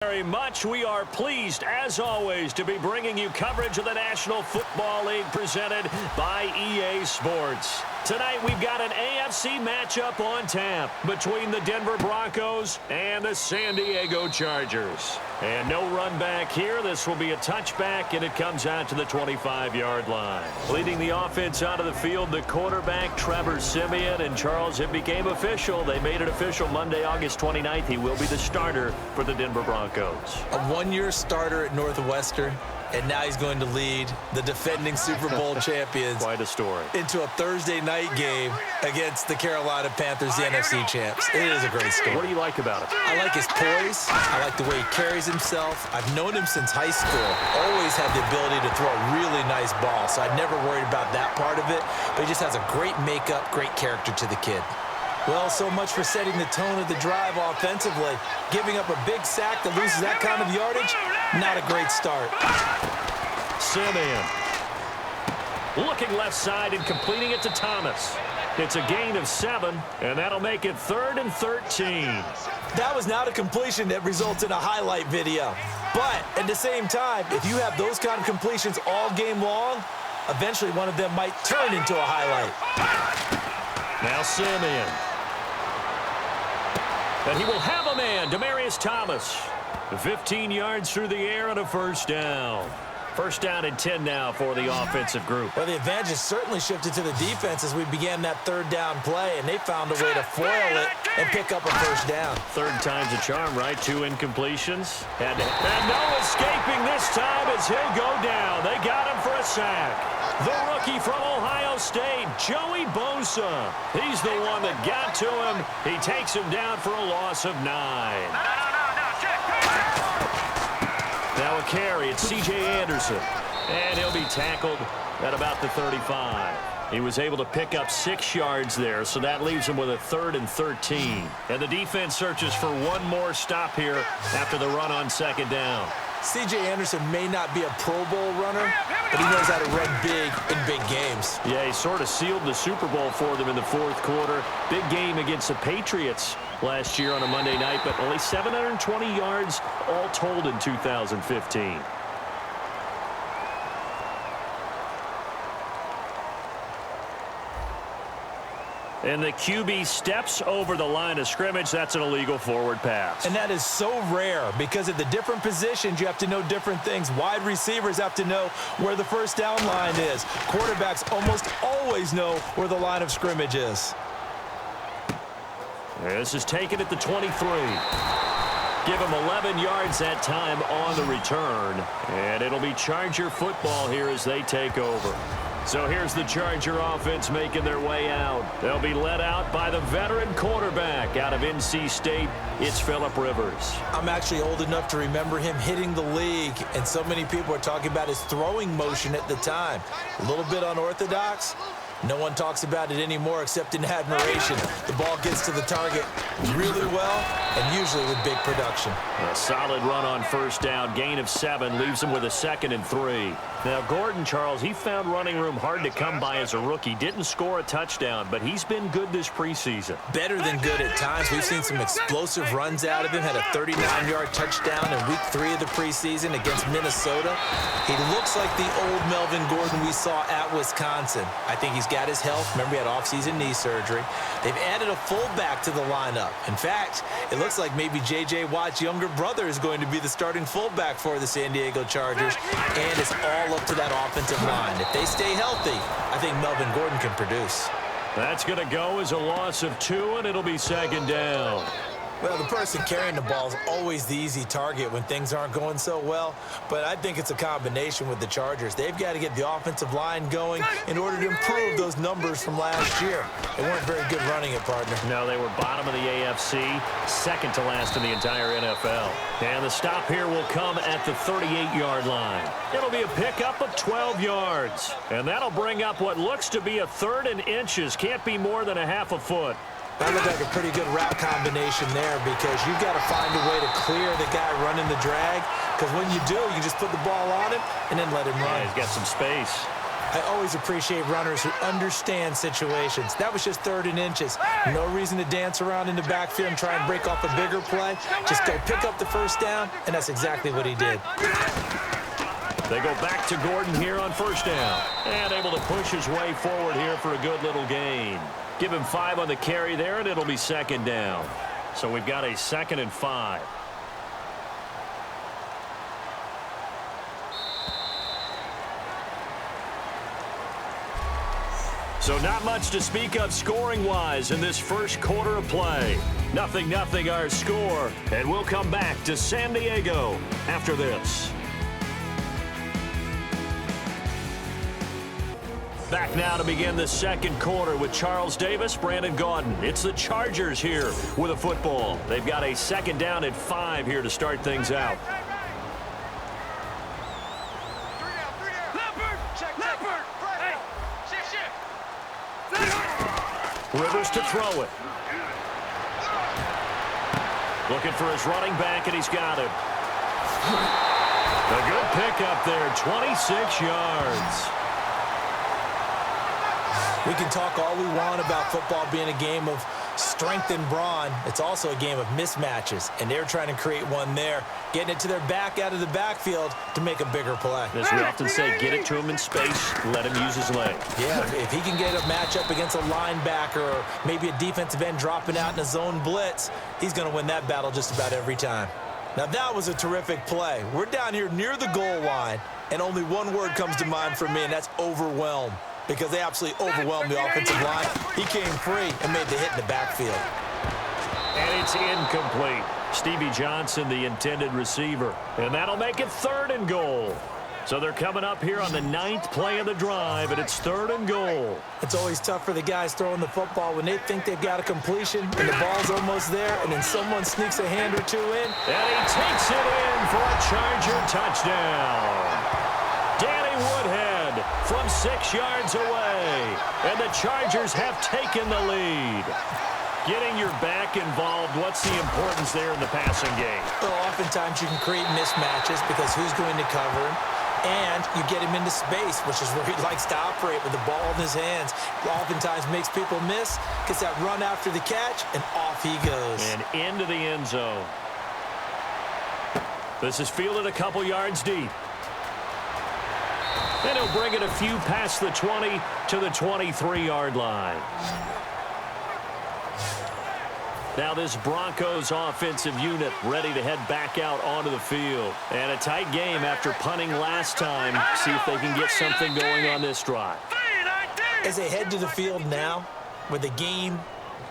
Very much. We are pleased, as always, to be bringing you coverage of the National Football League presented by EA Sports. Tonight, we've got an AFC matchup on tap between the Denver Broncos and the San Diego Chargers. And no run back here. This will be a touchback, and it comes out to the 25-yard line. Leading the offense onto the field, the quarterback, Trevor Siemian. And, Charles, it became official. They made it official Monday, August 29th. He will be the starter for the Denver Broncos. A one-year starter at Northwestern, and now he's going to lead the defending Super Bowl champions. Quite a story. Into a Thursday night game against the Carolina Panthers, the NFC champs. It is a great story. What do you like about it? I like his poise. I like the way he carries himself. I've known him since high school. Always had the ability to throw a really nice ball, so I never worried about that part of it. But he just has a great makeup, great character to the kid. Well, so much for setting the tone of the drive offensively. Giving up a big sack that loses that kind of yardage, not a great start. Siemian looking left side and completing it to Thomas. It's a gain of 7, and that'll make it 3rd and 13. That was not a completion that results in a highlight video. But at the same time, if you have those kind of completions all game long, eventually one of them might turn into a highlight. Now Siemian. And he will have a man, Demaryius Thomas. 15 yards through the air and a first down. First down and 10 now for the offensive group. Well, the advantage has certainly shifted to the defense as we began that third down play, and they found a way to foil it and pick up a first down. Third time's a charm, right? 2 incompletions. And no escaping this time as he'll go down. They got him for a sack. The rookie from Ohio State, Joey Bosa. He's the one that got to him. He takes him down for a loss of 9. Now a carry, it's C.J. Anderson. And he'll be tackled at about the 35. He was able to pick up 6 yards there, so that leaves him with a 3rd and 13. And the defense searches for one more stop here after the run on second down. C.J. Anderson may not be a Pro Bowl runner, but he knows how to run big in big games. Yeah, he sort of sealed the Super Bowl for them in the 4th quarter. Big game against the Patriots last year on a Monday night, but only 720 yards all told in 2015. And the QB steps over the line of scrimmage. That's an illegal forward pass. And that is so rare because at the different positions, you have to know different things. Wide receivers have to know where the first down line is. Quarterbacks almost always know where the line of scrimmage is. This is taken at the 23. Give him 11 yards that time on the return. And it'll be Charger football here as they take over. So here's the Charger offense making their way out. They'll be led out by the veteran quarterback out of NC State. It's Phillip Rivers. I'm actually old enough to remember him hitting the league, and so many people are talking about his throwing motion at the time. A little bit unorthodox. No one talks about it anymore except in admiration. The ball gets to the target really well and usually with big production. A solid run on first down. Gain of 7 leaves him with a 2nd and 3. Now, Gordon, Charles, he found running room hard to come by as a rookie. Didn't score a touchdown, but he's been good this preseason. Better than good at times. We've seen some explosive runs out of him. Had a 39-yard touchdown in week 3 of the preseason against Minnesota. He looks like the old Melvin Gordon we saw at Wisconsin. I think he's got his health. Remember, he had off-season knee surgery. They've added a fullback to the lineup. In fact, it looks like maybe J.J. Watt's younger brother is going to be the starting fullback for the San Diego Chargers, and it's all up to that offensive line. If they stay healthy, I think Melvin Gordon can produce. That's going to go as a loss of 2, and it'll be 2nd down. Well, the person carrying the ball is always the easy target when things aren't going so well, but I think it's a combination with the Chargers. They've got to get the offensive line going in order to improve those numbers from last year. They weren't very good running it, partner. No, they were bottom of the AFC, 2nd to last in the entire NFL. And the stop here will come at the 38-yard line. It'll be a pickup of 12 yards, and that'll bring up what looks to be a 3rd and inches. Can't be more than a half a foot. That looked like a pretty good route combination there because you've got to find a way to clear the guy running the drag because when you do, you just put the ball on him and then let him run. Yeah, he's got some space. I always appreciate runners who understand situations. That was just 3rd and inches. No reason to dance around in the backfield and try and break off a bigger play. Just go pick up the first down, and that's exactly what he did. They go back to Gordon here on 1st down. And able to push his way forward here for a good little gain. Give him 5 on the carry there, and it'll be 2nd down. So we've got a 2nd and 5. So not much to speak of scoring-wise in this first quarter of play. 0-0 our score, and we'll come back to San Diego after this. Back now to begin the second quarter with Charles Davis, Brandon Gaudin. It's the Chargers here with a football. They've got a 2nd down and 5 here to start things out. Rivers to throw it. Looking for his running back, and he's got him. A good pickup there, 26 yards. We can talk all we want about football being a game of strength and brawn. It's also a game of mismatches, and they're trying to create one there, getting it to their back out of the backfield to make a bigger play. As we often say, get it to him in space, let him use his leg. Yeah, if he can get a matchup against a linebacker or maybe a defensive end dropping out in a zone blitz, he's going to win that battle just about every time. Now, that was a terrific play. We're down here near the goal line, and only one word comes to mind for me, and that's overwhelmed. Because they absolutely overwhelmed the offensive line. He came free and made the hit in the backfield. And it's incomplete. Stevie Johnson, the intended receiver. And that'll make it 3rd and goal. So they're coming up here on the 9th play of the drive, and it's 3rd and goal. It's always tough for the guys throwing the football when they think they've got a completion and the ball's almost there, and then someone sneaks a hand or two in. And he takes it in for a Charger touchdown. Danny Woodhead from 6 yards away, and the Chargers have taken the lead. Getting your back involved, what's the importance there in the passing game? Well, oftentimes you can create mismatches because who's going to cover him, and you get him into space, which is where he likes to operate with the ball in his hands. Oftentimes makes people miss, gets that run after the catch, and off he goes. And into the end zone. This is fielded a couple yards deep. And he'll bring it a few past the 20 to the 23-yard line. Now this Broncos offensive unit ready to head back out onto the field. And a tight game after punting last time. See if they can get something going on this drive. As they head to the field now, with the game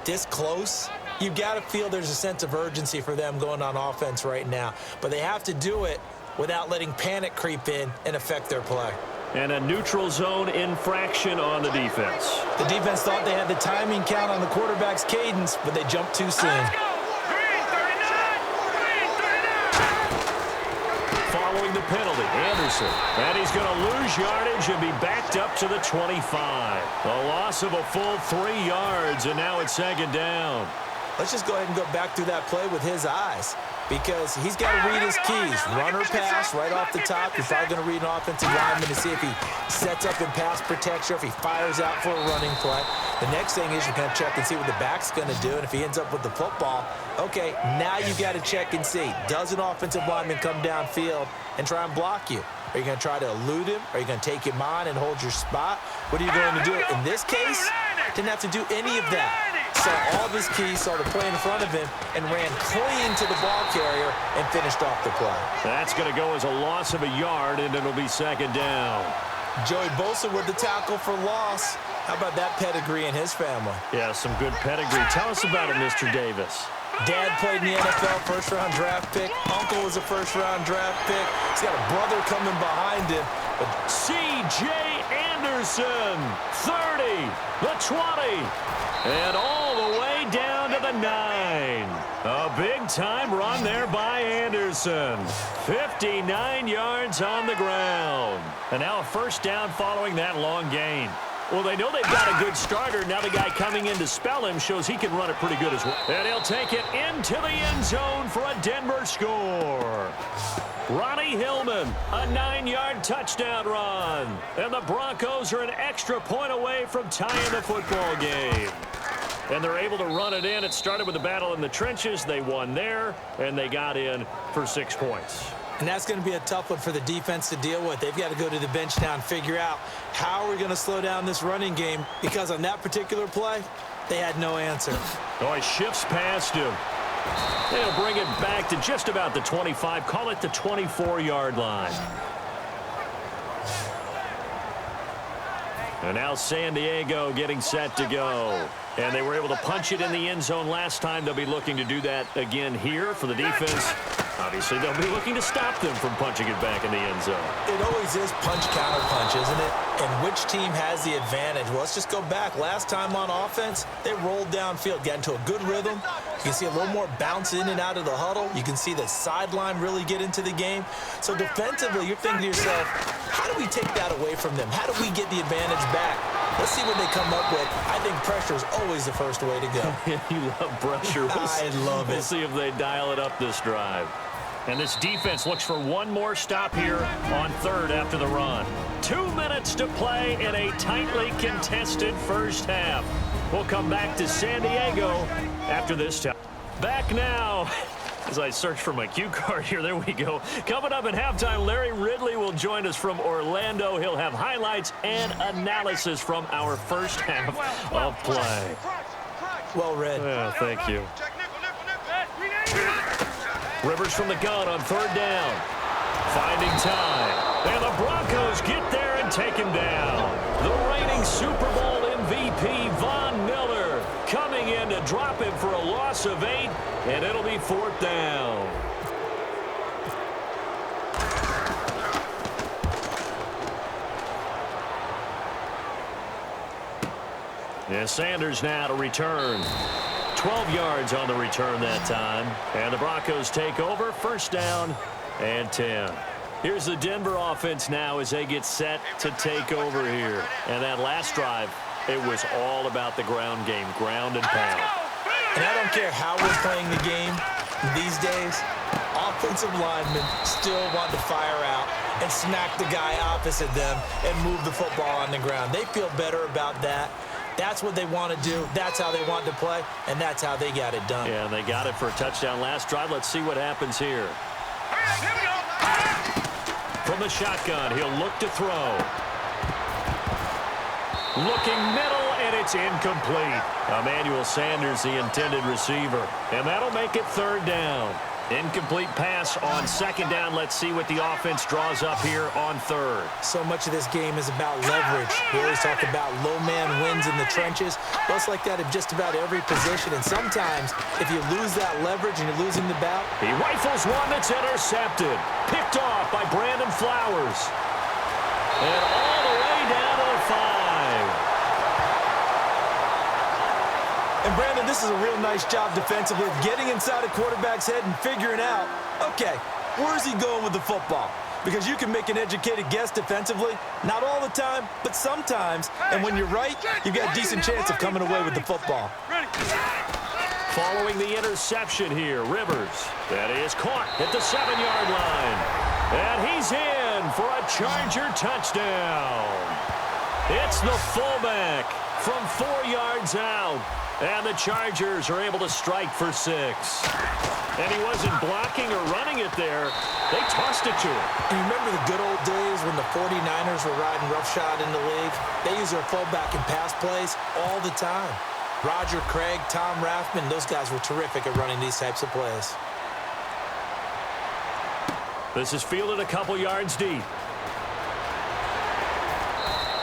this close, you've got to feel there's a sense of urgency for them going on offense right now. But they have to do it without letting panic creep in and affect their play. And a neutral zone infraction on the defense. The defense thought they had the timing count on the quarterback's cadence, but they jumped too soon. Following the penalty, Anderson. And he's going to lose yardage and be backed up to the 25. A loss of a full 3 yards, and now it's 2nd down. Let's just go ahead and go back through that play with his eyes, because he's got to read his keys. Run or pass right off the top. You're probably going to read an offensive lineman to see if he sets up in pass protection or if he fires out for a running play. The next thing is you're going to check and see what the back's going to do, and if he ends up with the football, okay, now you've got to check and see. Does an offensive lineman come downfield and try and block you? Are you going to try to elude him? Are you going to take him on and hold your spot? What are you going to do? In this case, didn't have to do any of that. Saw all of his keys, saw the play in front of him, and ran clean to the ball carrier and finished off the play. That's going to go as a loss of a yard, and it'll be 2nd down. Joey Bosa with the tackle for loss. How about that pedigree in his family? Yeah, some good pedigree. Tell us about it, Mr. Davis. Dad played in the NFL, first-round draft pick. Uncle was a first-round draft pick. He's got a brother coming behind him. But C.J. Anderson, 30, the 20, and all the way down to the 9. A big-time run there by Anderson. 59 yards on the ground. And now a 1st down following that long gain. Well, they know they've got a good starter. Now the guy coming in to spell him shows he can run it pretty good as well. And he'll take it into the end zone for a Denver score. Ronnie Hillman, a 9-yard touchdown run. And the Broncos are an extra point away from tying the football game. And they're able to run it in. It started with a battle in the trenches. They won there, and they got in for 6 points. And that's going to be a tough one for the defense to deal with. They've got to go to the bench now and figure out how are we going to slow down this running game, because on that particular play, they had no answer. Oh, he shifts past him. They'll bring it back to just about the 25. Call it the 24-yard line. And now San Diego getting set to go. And they were able to punch it in the end zone last time. They'll be looking to do that again here for the defense. Obviously, they'll be looking to stop them from punching it back in the end zone. It always is punch-counter-punch, isn't it? And which team has the advantage? Well, let's just go back. Last time on offense, they rolled downfield, got into a good rhythm. You can see a little more bounce in and out of the huddle. You can see the sideline really get into the game. So defensively, you're thinking to yourself, how do we take that away from them? How do we get the advantage back? Let's see what they come up with. I think pressure is always the first way to go. You love pressure. I love it. We'll see if they dial it up this drive. And this defense looks for one more stop here on third after the run. 2 minutes to play in a tightly contested first half. We'll come back to San Diego after this time. Back now. As I search for my cue card here, there we go. Coming up at halftime, Larry Ridley will join us from Orlando. He'll have highlights and analysis from our first half of play. Well read. Yeah, thank you. Rivers from the gun on third down. Finding time. And the Broncos get there and take him down. The reigning Super Bowl MVP, Von Miller, coming in to drop him for a loss of 8, and it'll be fourth down. Yeah, Sanders now to return. 12 yards on the return that time. And the Broncos take over, first down and 10. Here's the Denver offense now as they get set to take over here. And that last drive, it was all about the ground game, ground and pound. And I don't care how we're playing the game these days, offensive linemen still want to fire out and smack the guy opposite them and move the football on the ground. They feel better about that. That's what they want to do. That's how they want to play, and that's how they got it done. Yeah, and they got it for a touchdown last drive. Let's see what happens here. From the shotgun, he'll look to throw. Looking middle, and it's incomplete. Emmanuel Sanders, the intended receiver. And that'll make it third down. Incomplete pass on second down. Let's see what the offense draws up here on third. So much of this game is about leverage. We always talk about low man wins in the trenches. Well, it's like that in just about every position. And sometimes, if you lose that leverage and you're losing the bout. He rifles one that's intercepted. Picked off by Brandon Flowers. And all the way down to the 5. And, Brandon, this is a real nice job defensively of getting inside a quarterback's head and figuring out, okay, where's he going with the football? Because you can make an educated guess defensively, not all the time, but sometimes. And when you're right, you've got a decent chance of coming away with the football. Following the interception here, Rivers. That is caught at the 7-yard line. And he's in for a Charger touchdown. It's the fullback from 4 yards out. And the Chargers are able to strike for 6. And he wasn't blocking or running it there. They tossed it to him. You remember the good old days when the 49ers were riding roughshod in the league? They use their fullback in pass plays all the time. Roger Craig, Tom Rathman, those guys were terrific at running these types of plays. This is fielded a couple yards deep.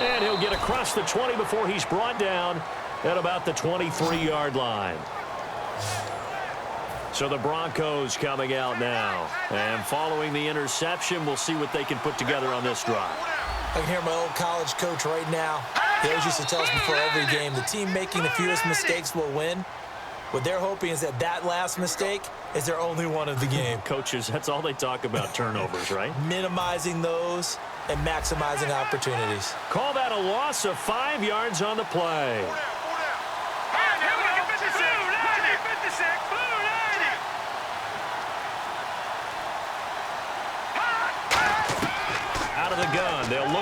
And he'll get across the 20 before he's brought down at about the 23-yard line. So the Broncos coming out now. And following the interception, we'll see what they can put together on this drive. I can hear my old college coach right now. He always used to tell us before every game, the team making the fewest mistakes will win. What they're hoping is that that last mistake is their only one of the game. Coaches, that's all they talk about, turnovers, right? Minimizing those and maximizing opportunities. Call that a loss of 5 yards on the play.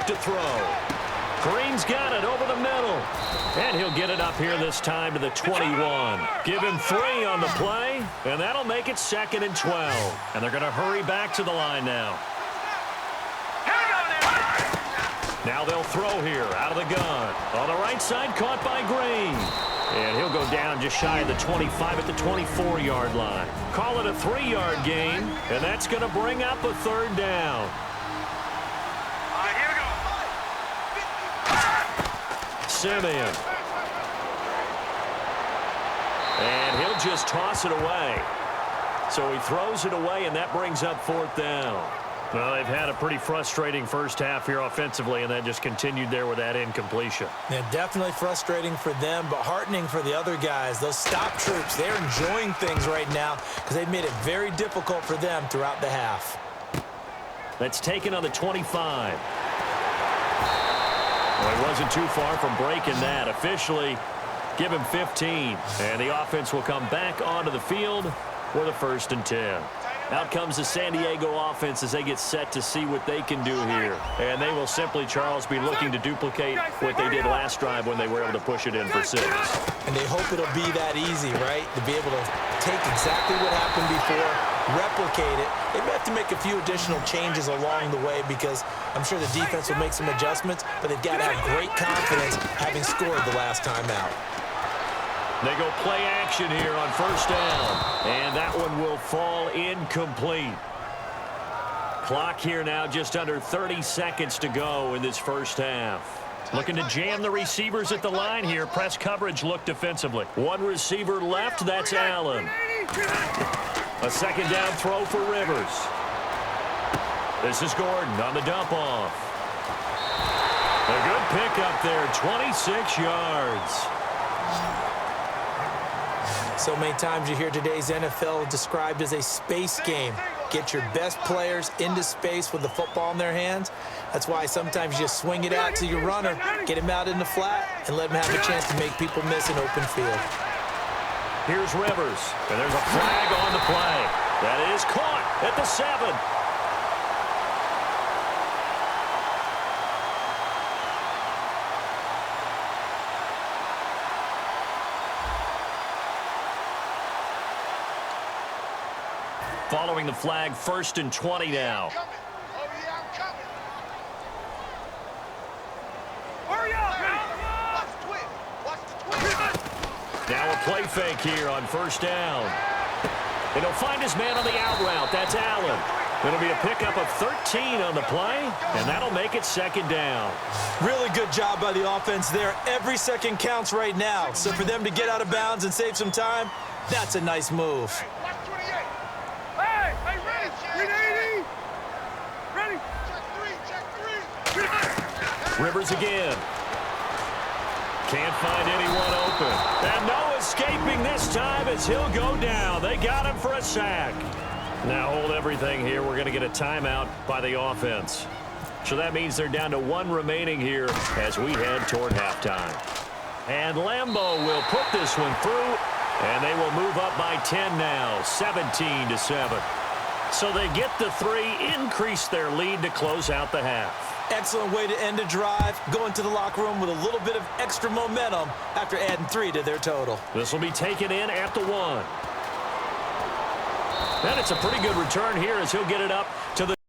back to throw. Green's got it over the middle. And he'll get it up here this time to the 21. Give him 3 on the play, and that'll make it 2nd and 12. And they're going to hurry back to the line now. Now they'll throw here out of the gun. On the right side, caught by Green. And he'll go down just shy of the 25 at the 24-yard line. Call it a 3-yard gain, and that's going to bring up a 3rd down. Simeon. And he'll just toss it away. So he throws it away, and that brings up 4th down. Well, they've had a pretty frustrating first half here offensively, and that just continued there with that incompletion. Yeah, definitely frustrating for them, but heartening for the other guys. Those stop troops, they're enjoying things right now because they've made it very difficult for them throughout the half. That's taken on the 25. Well, he wasn't too far from breaking that. Officially, give him 15. And the offense will come back onto the field with a 1st and 10. Out comes the San Diego offense as they get set to see what they can do here. And they will simply, Charles, be looking to duplicate what they did last drive when they were able to push it in for 6. And they hope it'll be that easy, right? To be able to take exactly what happened before, replicate it. They may have to make a few additional changes along the way because I'm sure the defense will make some adjustments, but they've got to have great confidence having scored the last time out. They go play action here on 1st down. And that one will fall incomplete. Clock here now just under 30 seconds to go in this first half. Looking to jam the receivers at the line here. Press coverage look defensively. 1 receiver left, that's Allen. A 2nd down throw for Rivers. This is Gordon on the dump off. A good pickup there, 26 yards. So many times you hear today's NFL described as a space game. Get your best players into space with the football in their hands. That's why sometimes you just swing it out to your runner, get him out in the flat, and let him have a chance to make people miss an open field. Here's Rivers, and there's a flag on the play. That is caught at the 7. Following the flag, 1st and 20 now. Now a play fake here on 1st down. And he'll find his man on the out route. That's Allen. It'll be a pickup of 13 on the play, and that'll make it 2nd down. Really good job by the offense there. Every second counts right now. So for them to get out of bounds and save some time, that's a nice move. Rivers again. Can't find anyone open. And no escaping this time as he'll go down. They got him for a sack. Now hold everything here. We're going to get a timeout by the offense. So that means they're down to 1 remaining here as we head toward halftime. And Lambeau will put this one through, and they will move up by 10 now, 17-7. So they get the 3, increase their lead to close out the half. Excellent way to end a drive, going to the locker room with a little bit of extra momentum after adding 3 to their total. This will be taken in at the 1. And it's a pretty good return here as he'll get it up to the